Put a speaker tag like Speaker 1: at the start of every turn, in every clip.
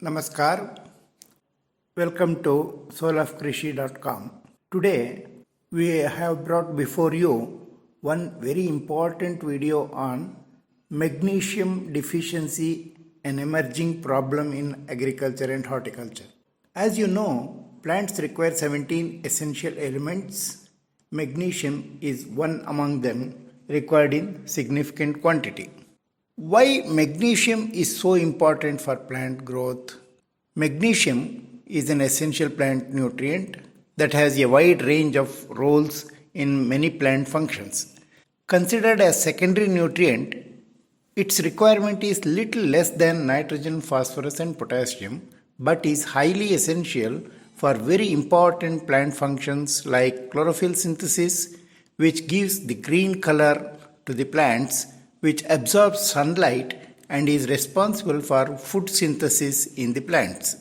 Speaker 1: Namaskar. Welcome to soulofkrishi.com. Today we have brought before you one very important video on magnesium deficiency, an emerging problem in agriculture and horticulture. As you know, plants require 17 essential elements. Magnesium is one among them, required in significant quantity. Why magnesium is so important for plant growth? Magnesium is an essential plant nutrient that has a wide range of roles in many plant functions. Considered as secondary nutrient, its requirement is little less than nitrogen, phosphorus and potassium, but is highly essential for very important plant functions like chlorophyll synthesis, which gives the green color to the plants, which absorbs sunlight and is responsible for food synthesis in the plants.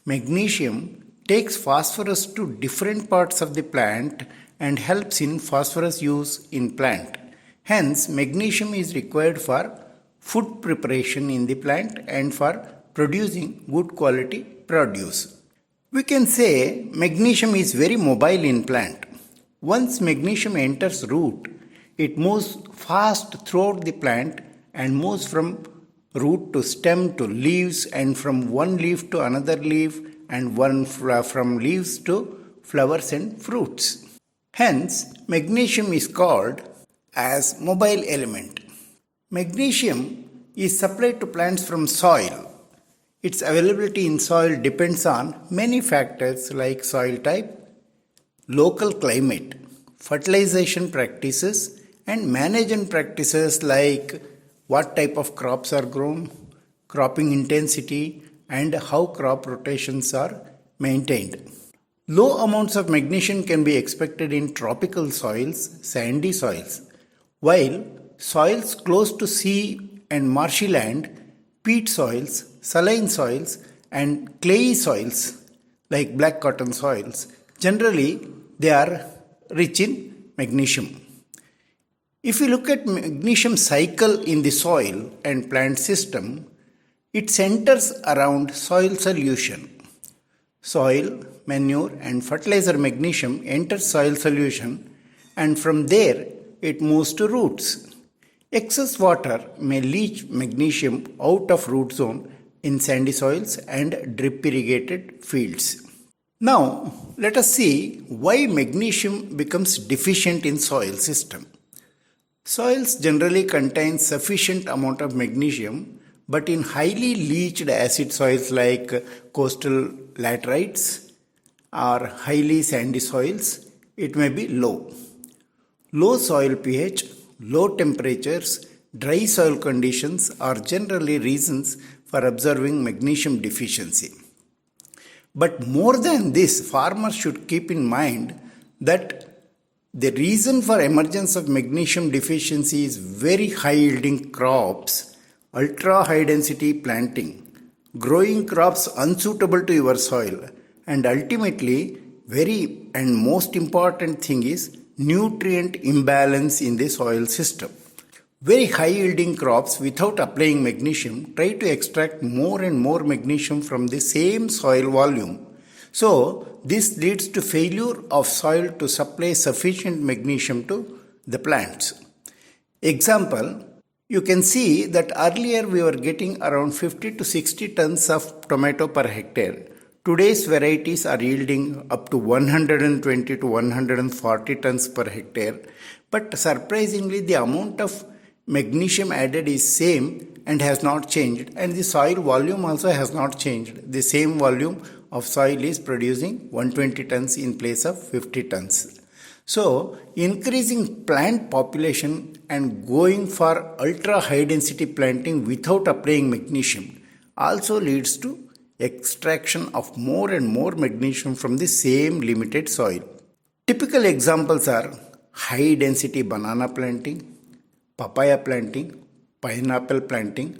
Speaker 1: Magnesium takes phosphorus to different parts of the plant and helps in phosphorus use in plant. Hence, magnesium is required for food preparation in the plant and for producing good quality produce. We can say magnesium is very mobile in plant. Once magnesium enters root, it moves fast throughout the plant and moves from root to stem to leaves and from one leaf to another leaf and from leaves to flowers and fruits. Hence, magnesium is called as mobile element. Magnesium is supplied to plants from soil. Its availability in soil depends on many factors like soil type, local climate, fertilization practices, and management practices like what type of crops are grown, cropping intensity, and how crop rotations are maintained. Low amounts of magnesium can be expected in tropical soils, sandy soils, while soils close to sea and marshy land, peat soils, saline soils, and clayey soils like black cotton soils, generally they are rich in magnesium. If you look at magnesium cycle in the soil and plant system, it centers around soil solution. Soil, manure and fertilizer magnesium enters soil solution and from there it moves to roots. Excess water may leach magnesium out of root zone in sandy soils and drip irrigated fields. Now let us see why magnesium becomes deficient in soil system. Soils generally contain sufficient amount of magnesium, but in highly leached acid soils like coastal laterites or highly sandy soils, it may be low. Low soil pH, low temperatures, dry soil conditions are generally reasons for observing magnesium deficiency. But more than this, farmers should keep in mind that the reason for emergence of magnesium deficiency is very high yielding crops, ultra high density planting, growing crops unsuitable to your soil, and ultimately very and most important thing is nutrient imbalance in the soil system. Very high yielding crops without applying magnesium try to extract more and more magnesium from the same soil volume. So, this leads to failure of soil to supply sufficient magnesium to the plants. Example, you can see that earlier we were getting around 50 to 60 tons of tomato per hectare. Today's varieties are yielding up to 120 to 140 tons per hectare. But surprisingly, the amount of magnesium added is same and has not changed, and the soil volume also has not changed. The same volume of soil is producing 120 tons in place of 50 tons. So, increasing plant population and going for ultra high density planting without applying magnesium also leads to extraction of more and more magnesium from the same limited soil. Typical examples are high density banana planting, papaya planting, pineapple planting,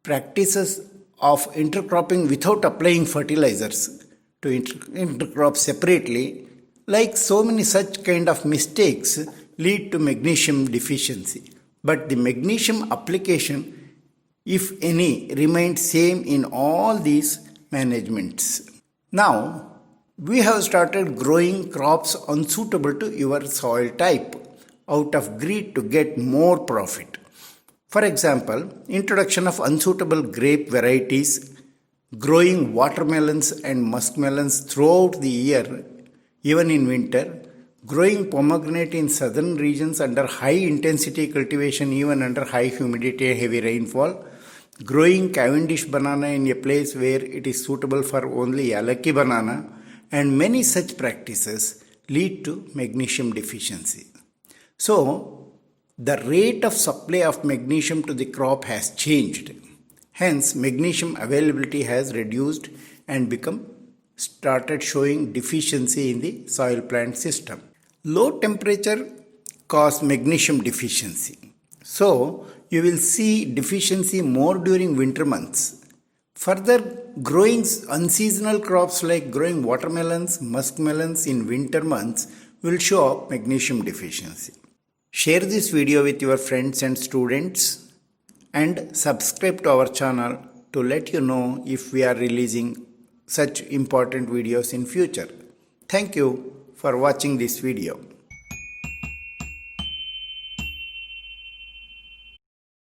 Speaker 1: practices of intercropping without applying fertilizers to intercrop separately, like so many such kind of mistakes lead to magnesium deficiency. But the magnesium application, if any, remained same in all these managements. Now, we have started growing crops unsuitable to your soil type out of greed to get more profit. For example, introduction of unsuitable grape varieties, growing watermelons and muskmelons throughout the year, even in winter, growing pomegranate in southern regions under high intensity cultivation, even under high humidity and heavy rainfall, growing Cavendish banana in a place where it is suitable for only Yalaki banana, and many such practices lead to magnesium deficiency. So, the rate of supply of magnesium to the crop has changed. Hence, magnesium availability has reduced and started showing deficiency in the soil plant system. Low temperature cause magnesium deficiency. So, you will see deficiency more during winter months. Further, growing unseasonal crops like growing watermelons, muskmelons in winter months will show up magnesium deficiency. Share this video with your friends and students and subscribe to our channel to let you know if we are releasing such important videos in future. Thank you for watching this video.